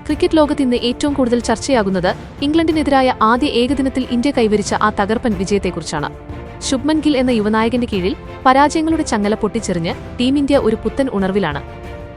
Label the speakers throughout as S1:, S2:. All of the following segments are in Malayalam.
S1: ക്രിക്കറ്റ് ലോകത്ത് ഇന്ന് ഏറ്റവും കൂടുതൽ ചർച്ചയാകുന്നത് ഇംഗ്ലണ്ടിനെതിരായ ആദ്യ ഏകദിനത്തിൽ ഇന്ത്യ കൈവരിച്ച ആ തകർപ്പൻ വിജയത്തെക്കുറിച്ചാണ്. ശുഭ്മൻ ഗിൽ എന്ന യുവനായകന്റെ കീഴിൽ പരാജയങ്ങളുടെ ചങ്ങല പൊട്ടിച്ചെറിഞ്ഞ് ടീം ഇന്ത്യ ഒരു പുത്തൻ ഉണർവിലാണ്.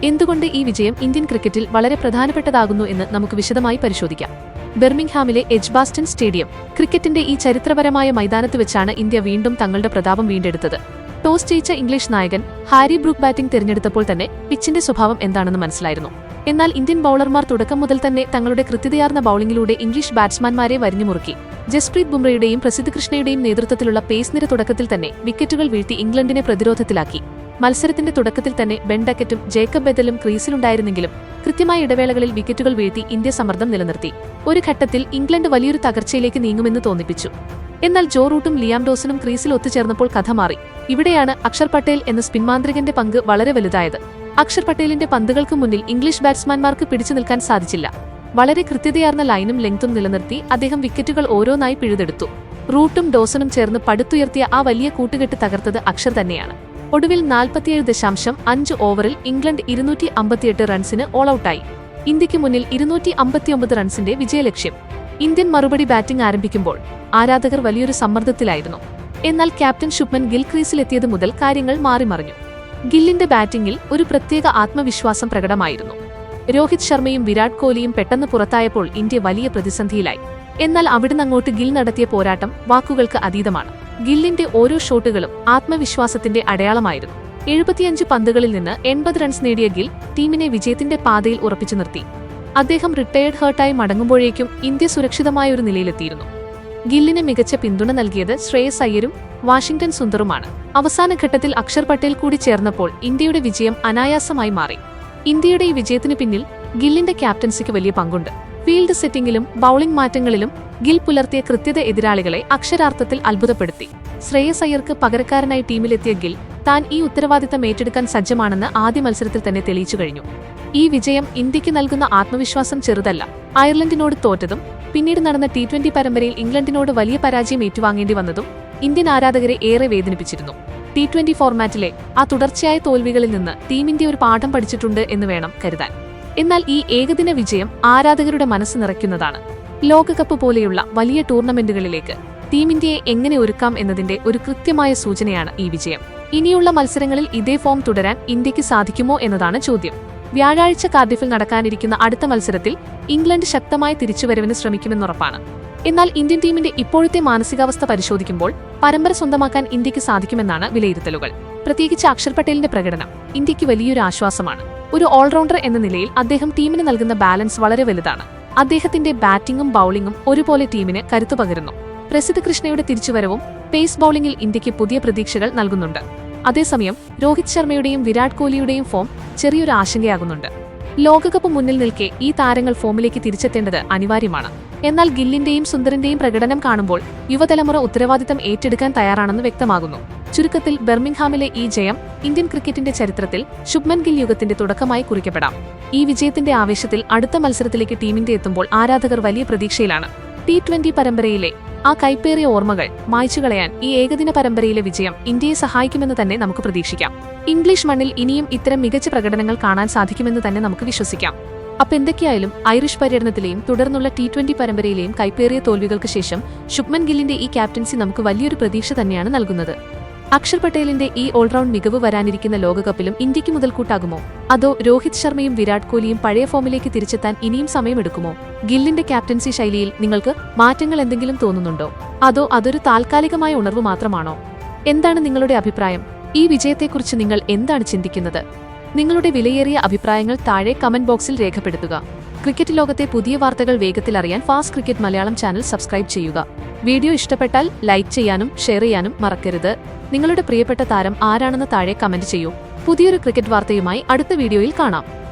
S1: എന്തുകൊണ്ട് ഈ വിജയം ഇന്ത്യൻ ക്രിക്കറ്റിൽ വളരെ പ്രധാനപ്പെട്ടതാകുന്നു എന്ന് നമുക്ക് വിശദമായി പരിശോധിക്കാം. ബെർമിംഗ്ഹാമിലെ എഡ്ജ്ബാസ്റ്റൺ സ്റ്റേഡിയം ക്രിക്കറ്റിന്റെ ഈ ചരിത്രപരമായ മൈതാനത്ത് വെച്ചാണ് ഇന്ത്യ വീണ്ടും തങ്ങളുടെ പ്രതാപം വീണ്ടെടുത്തത്. ടോസ് ജയിച്ച ഇംഗ്ലീഷ് നായകൻ ഹാരി ബ്രൂക്ക് ബാറ്റിംഗ് തിരഞ്ഞെടുത്തപ്പോൾ തന്നെ പിച്ചിന്റെ സ്വഭാവം എന്താണെന്ന് മനസ്സിലായിരുന്നു. എന്നാൽ ഇന്ത്യൻ ബൌളർമാർ തുടക്കം മുതൽ തന്നെ തങ്ങളുടെ കൃത്യതയാർന്ന ബൌളിംഗിലൂടെ ഇംഗ്ലീഷ് ബാറ്റ്സ്മാൻമാരെ വരിഞ്ഞുമുറുക്കി. ജസ്പ്രീത് ബുംറയുടെയും പ്രസിദ്ധ് കൃഷ്ണയുടെയും നേതൃത്വത്തിലുള്ള പേസ് നിര തുടക്കത്തിൽ തന്നെ വിക്കറ്റുകൾ വീഴ്ത്തി ഇംഗ്ലണ്ടിനെ പ്രതിരോധത്തിലാക്കി. മത്സരത്തിന്റെ തുടക്കത്തിൽ തന്നെ ബെൻ ഡക്കറ്റും ജേക്കബ് ബെദലും ക്രീസിലുണ്ടായിരുന്നെങ്കിലും കൃത്യമായ ഇടവേളകളിൽ വിക്കറ്റുകൾ വീഴ്ത്തി ഇന്ത്യ സമ്മർദ്ദം നിലനിർത്തി. ഒരു ഘട്ടത്തിൽ ഇംഗ്ലണ്ട് വലിയൊരു തകർച്ചയിലേക്ക് നീങ്ങുമെന്ന് തോന്നിപ്പിച്ചു. എന്നാൽ ജോ റൂട്ടും ലിയാം ഡോസനും ക്രീസിൽ ഒത്തുചേർന്നപ്പോൾ കഥ മാറി. ഇവിടെയാണ് അക്ഷർ പട്ടേൽ എന്ന സ്പിൻമാന്ത്രികന്റെ പങ്ക് വളരെ വലുതായത്. അക്ഷർ പട്ടേലിന്റെ പന്തുകൾക്ക് മുന്നിൽ ഇംഗ്ലീഷ് ബാറ്റ്സ്മാൻമാർക്ക് പിടിച്ചു നിൽക്കാൻ സാധിച്ചില്ല. വളരെ കൃത്യതയാർന്ന ലൈനും ലെങ്തും നിലനിർത്തി അദ്ദേഹം വിക്കറ്റുകൾ ഓരോന്നായി പിഴുതെടുത്തു. റൂട്ടും ഡോസനും ചേർന്ന് പടുത്തുയർത്തിയ ആ വലിയ കൂട്ടുകെട്ട് തകർത്തത് അക്ഷർ തന്നെയാണ്. ഒടുവിൽ 47.5 ഓവറിൽ ഇംഗ്ലണ്ട് 258 റൺസിന് ഓൾ ഔട്ടായി. ഇന്ത്യക്ക് മുന്നിൽ 259 റൺസിന്റെ വിജയലക്ഷ്യം. ഇന്ത്യൻ മറുപടി ബാറ്റിംഗ് ആരംഭിക്കുമ്പോൾ ആരാധകർ വലിയൊരു സമ്മർദ്ദത്തിലായിരുന്നു. എന്നാൽ ക്യാപ്റ്റൻ ശുഭ്മൻ ഗിൽ ക്രീസിലെത്തിയത് മുതൽ കാര്യങ്ങൾ മാറിമറിഞ്ഞു. ഗില്ലിന്റെ ബാറ്റിംഗിൽ ഒരു പ്രത്യേക ആത്മവിശ്വാസം പ്രകടമായിരുന്നു. രോഹിത് ശർമ്മയും വിരാട് കോഹ്ലിയും പെട്ടെന്ന് പുറത്തായപ്പോൾ ഇന്ത്യ വലിയ പ്രതിസന്ധിയിലായി. എന്നാൽ അവിടുന്നങ്ങോട്ട് ഗിൽ നടത്തിയ പോരാട്ടം വാക്കുകൾക്ക് അതീതമാണ്. ഗില്ലിന്റെ ഓരോ ഷോട്ടുകളും ആത്മവിശ്വാസത്തിന്റെ അടയാളമായിരുന്നു. 75 പന്തുകളിൽ നിന്ന് 80 റൺസ് നേടിയ ഗിൽ ടീമിനെ വിജയത്തിന്റെ പാതയിൽ ഉറപ്പിച്ചു നിർത്തി. അദ്ദേഹം റിട്ടയേർഡ് ഹേർട്ടായി മടങ്ങുമ്പോഴേക്കും ഇന്ത്യ സുരക്ഷിതമായ ഒരു നിലയിലെത്തിയിരുന്നു. ഗില്ലിന് മികച്ച പിന്തുണ നൽകിയത് ശ്രേയസ് അയ്യരും വാഷിംഗ്ടൺ സുന്ദറുമാണ്. അവസാന ഘട്ടത്തിൽ അക്ഷർ പട്ടേൽ കൂടി ചേർന്നപ്പോൾ ഇന്ത്യയുടെ വിജയം അനായാസമായി മാറി. ഇന്ത്യയുടെ ഈ വിജയത്തിന് പിന്നിൽ ഗില്ലിന്റെ ക്യാപ്റ്റൻസിക്ക് വലിയ പങ്കുണ്ട്. ഫീൽഡ് സെറ്റിംഗിലും ബൌളിംഗ് മാറ്റങ്ങളിലും ഗിൽ പുലർത്തിയ കൃത്യത എതിരാളികളെ അക്ഷരാർത്ഥത്തിൽ അത്ഭുതപ്പെടുത്തി. ശ്രേയസ് അയ്യർക്ക് പകരക്കാരനായി ടീമിലെത്തിയ ഗിൽ താൻ ഈ ഉത്തരവാദിത്തം ഏറ്റെടുക്കാൻ സജ്ജമാണെന്ന് ആദ്യ മത്സരത്തിൽ തന്നെ തെളിയിച്ചു കഴിഞ്ഞു. ഈ വിജയം ഇന്ത്യക്ക് നൽകുന്ന ആത്മവിശ്വാസം ചെറുതല്ല. അയർലൻഡിനോട് തോറ്റതും പിന്നീട് നടന്ന T20 പരമ്പരയിൽ ഇംഗ്ലണ്ടിനോട് വലിയ പരാജയം ഏറ്റുവാങ്ങേണ്ടി വന്നതും ഇന്ത്യൻ ആരാധകരെ ഏറെ വേദനിപ്പിച്ചിരുന്നു. T20 ഫോർമാറ്റിലെ ആ തുടർച്ചയായ തോൽവികളിൽ നിന്ന് ടീം ഇന്ത്യ ഒരു പാഠം പഠിച്ചിട്ടുണ്ട് എന്ന് വേണം കരുതാൻ. എന്നാൽ ഈ ഏകദിന വിജയം ആരാധകരുടെ മനസ്സ് നിറയ്ക്കുന്നതാണ്. ലോകകപ്പ് പോലെയുള്ള വലിയ ടൂർണമെന്റുകളിലേക്ക് ടീം ഇന്ത്യയെ എങ്ങനെ ഒരുക്കാം എന്നതിന്റെ ഒരു കൃത്യമായ സൂചനയാണ് ഈ വിജയം. ഇനിയുള്ള മത്സരങ്ങളിൽ ഇതേ ഫോം തുടരാൻ ഇന്ത്യക്ക് സാധിക്കുമോ എന്നതാണ് ചോദ്യം. വ്യാഴാഴ്ച കാർഡിഫിൽ നടക്കാനിരിക്കുന്ന അടുത്ത മത്സരത്തിൽ ഇംഗ്ലണ്ട് ശക്തമായ തിരിച്ചുവരവിന് ശ്രമിക്കുമെന്നുറപ്പാണ്. എന്നാൽ ഇന്ത്യൻ ടീമിന്റെ ഇപ്പോഴത്തെ മാനസികാവസ്ഥ പരിശോധിക്കുമ്പോൾ പരമ്പര സ്വന്തമാക്കാൻ ഇന്ത്യക്ക് സാധിക്കുമെന്നാണ് വിലയിരുത്തലുകൾ. പ്രത്യേകിച്ച് അക്ഷർ പട്ടേലിന്റെ പ്രകടനം ഇന്ത്യക്ക് വലിയൊരു ആശ്വാസമാണ്. ഒരു ഓൾറൗണ്ടർ എന്ന നിലയിൽ അദ്ദേഹം ടീമിന് നൽകുന്ന ബാലൻസ് വളരെ വലുതാണ്. അദ്ദേഹത്തിന്റെ ബാറ്റിംഗും ബൌളിംഗും ഒരുപോലെ ടീമിന് കരുത്തു പകരുന്നു. പ്രസിദ്ധ് കൃഷ്ണയുടെ തിരിച്ചുവരവും പേസ് ബൌളിംഗിൽ ഇന്ത്യക്ക് പുതിയ പ്രതീക്ഷകൾ നൽകുന്നുണ്ട്. അതേസമയം രോഹിത് ശർമ്മയുടെയും വിരാട് കോഹ്ലിയുടെയും ഫോം ചെറിയൊരു ആശങ്കയാകുന്നുണ്ട്. ലോകകപ്പ് മുന്നിൽ നിൽക്കെ ഈ താരങ്ങൾ ഫോമിലേക്ക് തിരിച്ചെത്തേണ്ടത് അനിവാര്യമാണ്. എന്നാൽ ഗില്ലിന്റെയും സുന്ദറിന്റെയും പ്രകടനം കാണുമ്പോൾ യുവതലമുറ ഉത്തരവാദിത്തം ഏറ്റെടുക്കാൻ തയ്യാറാണെന്ന് വ്യക്തമാകുന്നു. ചുരുക്കത്തിൽ ബെർമിംഗ്ഹാമിലെ ഈ ജയം ഇന്ത്യൻ ക്രിക്കറ്റിന്റെ ചരിത്രത്തിൽ ശുഭ്മൻ ഗിൽ യുഗത്തിന്റെ തുടക്കമായി കുറിക്കപ്പെടാം. ഈ വിജയത്തിന്റെ ആവേശത്തിൽ അടുത്ത മത്സരത്തിലേക്ക് ടീം ഇന്ത്യ എത്തുമ്പോൾ ആരാധകർ വലിയ പ്രതീക്ഷയിലാണ്. T20 പരമ്പരയിലെ ആ കൈപ്പേറിയ ഓർമ്മകൾ മായ്ച്ചുകളയാൻ ഈ ഏകദിന പരമ്പരയിലെ വിജയം ഇന്ത്യയെ സഹായിക്കുമെന്ന് തന്നെ നമുക്ക് പ്രതീക്ഷിക്കാം. ഇംഗ്ലീഷ് മണ്ണിൽ ഇനിയും ഇത്തരം മികച്ച പ്രകടനങ്ങൾ കാണാൻ സാധിക്കുമെന്ന് തന്നെ നമുക്ക് വിശ്വസിക്കാം. എന്തൊക്കെയായാലും ഐറിഷ് പര്യടനത്തിലെയും തുടർന്നുള്ള T20 പരമ്പരയിലെയും കൈപ്പേറിയ തോൽവികൾക്ക് ശേഷം ശുഭ്മൻ ഗില്ലിന്റെ ഈ ക്യാപ്റ്റൻസി നമുക്ക് വലിയൊരു പ്രതീക്ഷ തന്നെയാണ് നൽകുന്നത്. അക്ഷർ പട്ടേലിന്റെ ഈ ഓൾറൗണ്ട് മികവ് വരാനിരിക്കുന്ന ലോകകപ്പിലും ഇന്ത്യക്ക് മുതൽക്കൂട്ടാകുമോ? അതോ രോഹിത് ശർമ്മയും വിരാട് കോഹ്ലിയും പഴയ ഫോമിലേക്ക് തിരിച്ചെത്താൻ ഇനിയും സമയമെടുക്കുമോ? ഗില്ലിന്റെ ക്യാപ്റ്റൻസി ശൈലിയിൽ നിങ്ങൾക്ക് മാറ്റങ്ങൾ എന്തെങ്കിലും തോന്നുന്നുണ്ടോ? അതോ അതൊരു താൽക്കാലികമായ ഉണർവ് മാത്രമാണോ? എന്താണ് നിങ്ങളുടെ അഭിപ്രായം? ഈ വിജയത്തെക്കുറിച്ച് നിങ്ങൾ എന്താണ് ചിന്തിക്കുന്നത്? നിങ്ങളുടെ വിലയേറിയ അഭിപ്രായങ്ങൾ താഴെ കമന്റ് ബോക്സിൽ രേഖപ്പെടുത്തുക. ക്രിക്കറ്റ് ലോകത്തെ പുതിയ വാർത്തകൾ വേഗത്തിൽ അറിയാൻ fast cricket Malayalam channel subscribe ചെയ്യുക. വീഡിയോ ഇഷ്ടപ്പെട്ടാൽ ലൈക്ക് ചെയ്യാനും ഷെയർ ചെയ്യാനും മറക്കരുത്. നിങ്ങളുടെ പ്രിയപ്പെട്ട താരം ആരാണെന്ന് താഴെ കമന്റ് ചെയ്യൂ. പുതിയൊരു ക്രിക്കറ്റ് വാർത്തയുമായി അടുത്ത വീഡിയോയിൽ കാണാം.